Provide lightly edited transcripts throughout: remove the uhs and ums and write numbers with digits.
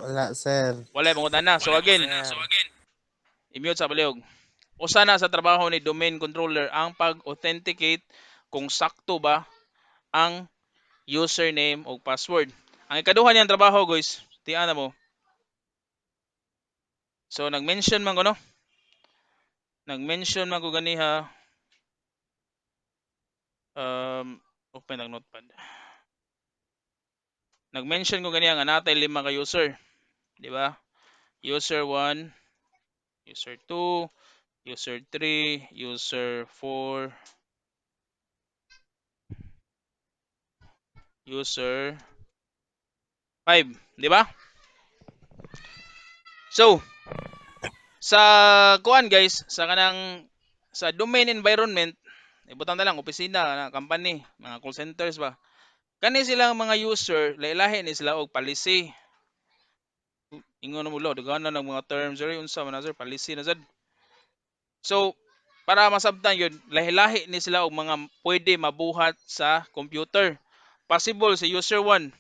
Wala, sir. Wala mangutan na. So again, i-mute sa palihog. Usa na sa trabaho ni domain controller ang pag-authenticate kung sakto ba ang username o password. Ang ikaduha niyang trabaho, guys, tiyan na mo. So nag-mention man ko, no? Nag-mention man ko ganiha. Open ang notepad. Nag-mention ko ganiha nga natay 5 ka user, di ba? User 1, user 2, user 3, user 4, user 5, di ba? So, sa kuan guys, sa kanang sa domain environment, ibutang na lang opisina, company, mga call centers ba. Kani silang mga user, lailahi ni sila og policy. Ingon mo lo, dagana ng mga terms, diri unsa man sir, policy na sad. So, para masabtan yun, lahi-lahi ni sila og mga pwede mabuhat sa computer. Possible si user 1.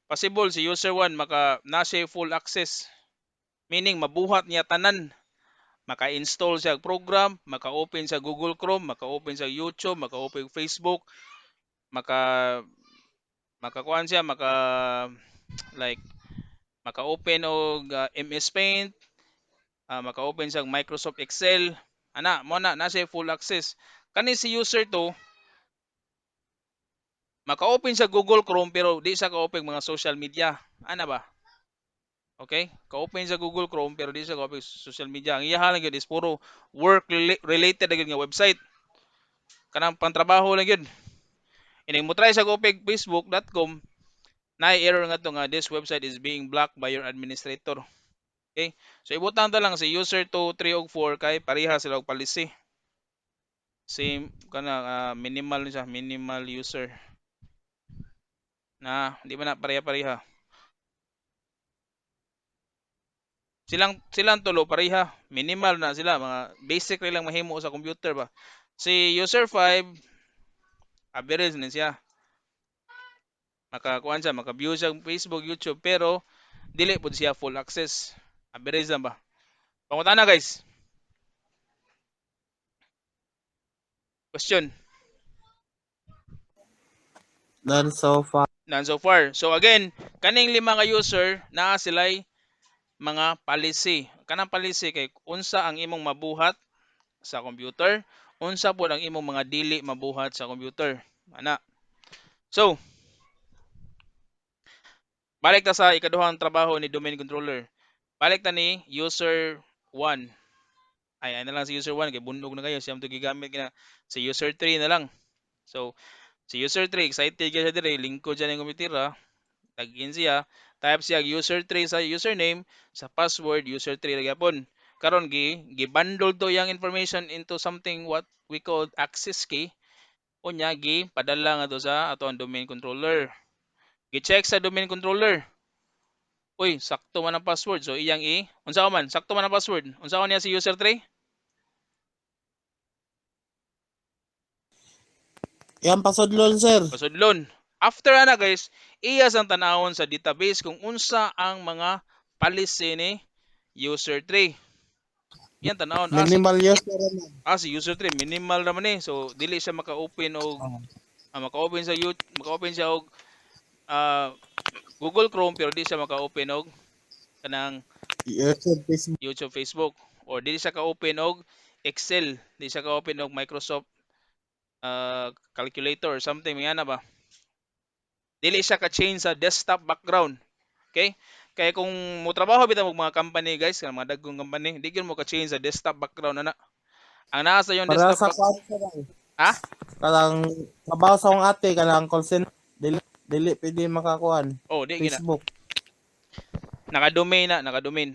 Possible si user 1 maka nasa full access. Meaning mabuhat niya tanan. Maka-install siya program, maka-open sa Google Chrome, maka-open sa YouTube, maka-open Facebook, maka makakuan siya, like maka-open og MS Paint, maka-open sa Microsoft Excel. Ana, mo na nasa full access. Kani si user to maka-open sa Google Chrome pero di sa ka-open mga social media. Ana ba? Okay? Ka-open sa Google Chrome pero di sa ka-open sa social media. Ang iyahan lang yun is puro work related na nga website. Kanang pantrabaho lang yun. Ining mo try sa ka-open facebook.com na error nga to nga this website is being blocked by your administrator. Okay? So ibutang ta lang si user 2, 3 ug 4 kay pareha sila og policy. Same kana minimal siya, minimal user. Na di ba na pareha-pareha. Silang tulo pareha, minimal na sila, mga basic lang mahimo sa computer ba. Si user 5 average na siya. Makakuan siya, maka-view siya Facebook, YouTube pero dili pud siya full access. Average lang ba? Pangutana guys. Question. None so far. None so far. So again, kaning 5 ka user naa sila'y mga policy. Kanang policy kay unsa ang imong mabuhat sa computer, unsa pod ang imong mga dili mabuhat sa computer. Ana. So, balik ta sa ikaduhang trabaho ni domain controller. Balik ta ni user 1. Ay na lang si user 1 kay bundog na kayo siyam to gigamit kina si user 3 na lang. So, si user 3 excited gyud siya dire, lingkod siya ning kompyuter, login siya, type siya user 3 sa username, sa password user 3 ra gyapon. Karon gi-bundle to yang information into something what we call access key. Unya padala nga to sa ato ang domain controller. Gi-check sa domain controller. Uy, sakto man ang password. So iyang unsa man, sakto man ang password. Unsa niya si user 3? Yan pasodlon, sir. Pasudlon. After ana guys, iya sang tanawon sa database kung unsa ang mga policy ni user 3. Yan tanawon Minimal user naman. si user 3 minimal naman so dili siya maka-open og maka-open sa YouTube, maka-open siya og Google Chrome pero di siya maka-open og kanang YouTube, Facebook. YouTube, Facebook, or dili siya ka-open og Excel, di siya ka-open og Microsoft calculator or something nga na ba. Dili siya ka-change sa desktop background. Okay? Kaya kung mo trabaho bitaw og mga company guys, mga dagkong company, di gyud mo ka-change sa desktop background ana. Ang naa sa yung Para desktop sa kwarto lang. Ha? Kalang trabaho sa akong ate, kalang call center. Dili pwede makakuan. Oh, di gina. Facebook. Naka-domain na, naka-domain.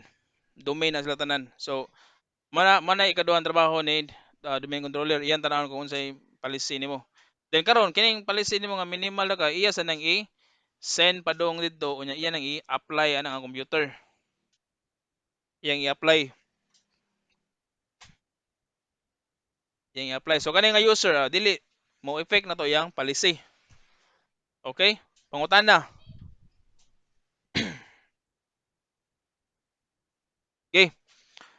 Domain na sila tanan. So, mana ikaduhang trabaho ni domain controller. Iyan tanawon kung unsay policy nimo. Then karon kining policy nimo nga minimal na ka, iya sa nang send padong didto unya iya nang i-apply ana ang computer. Iyang i-apply. Iyang i-apply. So kani nga user dili mo effect na to iyang policy. Okay? Pangutan na. Okay.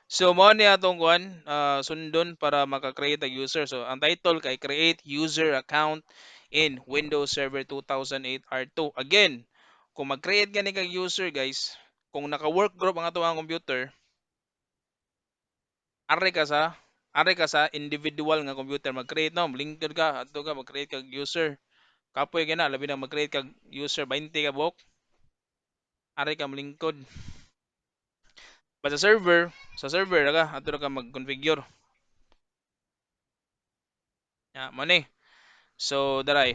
So mo ni atong kuan sundon para maka-create ang user. So ang title kay create user account in Windows Server 2008 R2. Again, kung mag-create gani kag user guys, kung naka-work group ang ato ang computer, are ka sa individual nga computer mag-create no, linked ka adto ka mag-create kag user. Kapoy gina labi na mag-create kag user 20 ka buok, are ka lingkod. But sa server ra ka adto ka mag-configure. Ya, mo ni. So, daray.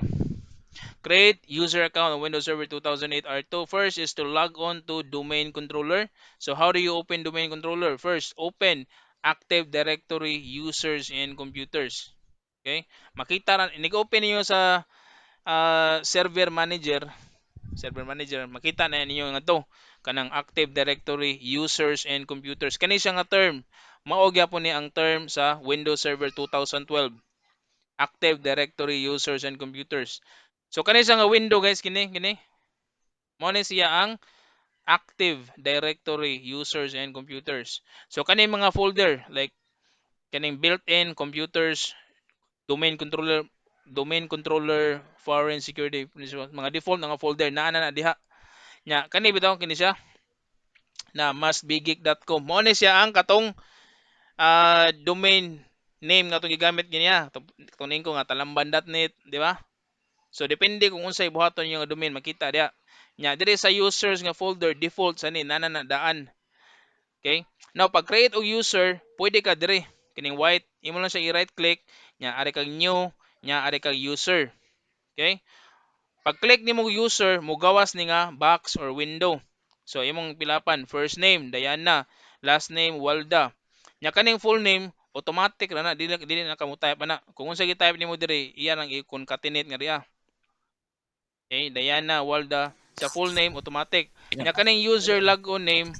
Create user account on Windows Server 2008 R2. First is to log on to domain controller. So, how do you open domain controller? First, open Active Directory users and computers. Okay? Makita na, open niyo sa server manager. Server manager, makita na niyo nga to. Kanang Active Directory users and computers. Kani siya nga term. Mao gyapon ni ang term sa Windows Server 2012. Active Directory users and computers. So kani sa nga window guys kini mao ni siya ang Active Directory users and computers. So kani mga folder like kaning built-in computers, domain controller, foreign security, mga default nga folder naa na diha. Nya kani bitaw kini siya na mustbegeek.com. Mao ni siya ang katong domain name nga itong gigamit niya. Tunin ko nga talamban.net, di ba? So depende kung unsay buhaton yung domain makita diha. Nya dire sa users nga folder default sa ni nana na daan. Okay? Now pag create og user, pwede ka dire kining white, imo lang siya i-right click, nya ari kag new, nya ari kag user. Okay? Pag click nimo user, mugawas ni nga box or window. So imong pilapan first name Diana, last name Walda. Nya kaning full name automatic ra na dili na kamo type ana. Kung unsa gi-type nimo dire, iya lang i-concatenate nga riya. Okay, Diana Walda sa full name automatic. Nya kaning user logon name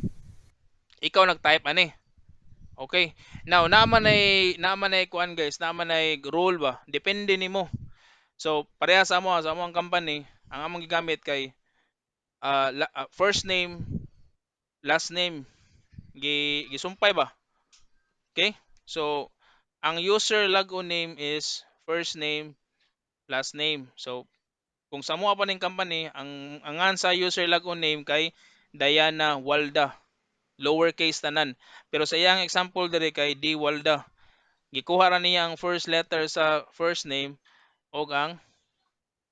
ikaw nag-type ani. Okay. Now naman ay kuan guys, naman ay rule ba. Depende nimo. So pareha sa amo ang company, ang among gigamit kay first name, last name gisumpay ba. Okay? So ang user logon name is first name, last name. So kung sa mo pa ning company, ang angan sa user logon name kay Diana Walda, lowercase tanan. Pero sa iyang example dire kay D Walda, gikuha ra niya ang first letter sa first name o ang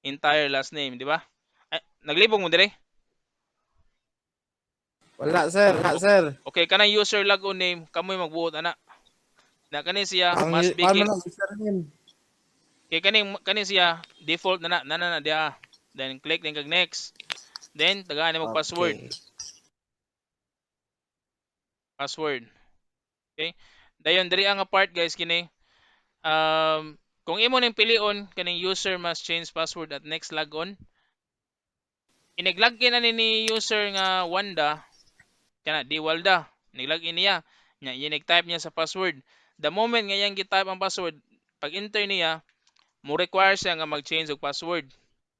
entire last name, di ba? Ay, naglibong mo dire? Wala sir, wala sir. Okay, kanang user logon name kamoy magbuot ana. Na kani siya Ang must be paano lang username? kay kani siya default na dia. Then click din kag next. Then tagaan ni mag password. Okay. Password. Okay? Dayon diri ang part guys kini. Kung imo ning pilion kaning user must change password at next logon. Iniglag-in na ni user nga Wanda kana di Walda. Nilagin niya. Nya inig-type niya sa password. The moment nga iyang gi-type ang password, pag enter niya, mo require siya nga mag-change og password.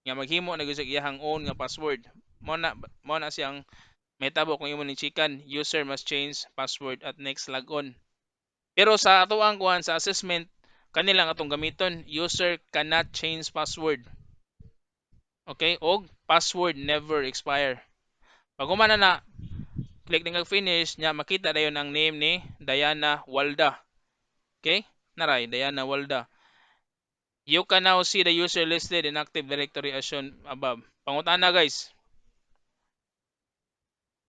Nga maghimo na gyud sa iyang own nga password. Mo na siyang mahitabo kung imo ni chikan, user must change password at next logon. Pero sa ato ang kuan sa assessment, kanilang atong gamiton, user cannot change password. Okay? Og password never expire. Pag humana na, click din kag finish, nya makita dayon ang name ni Diana Walda. Okay? Naray, Diana Walda. You can now see the user listed in Active Directory as shown above. Pangutana guys.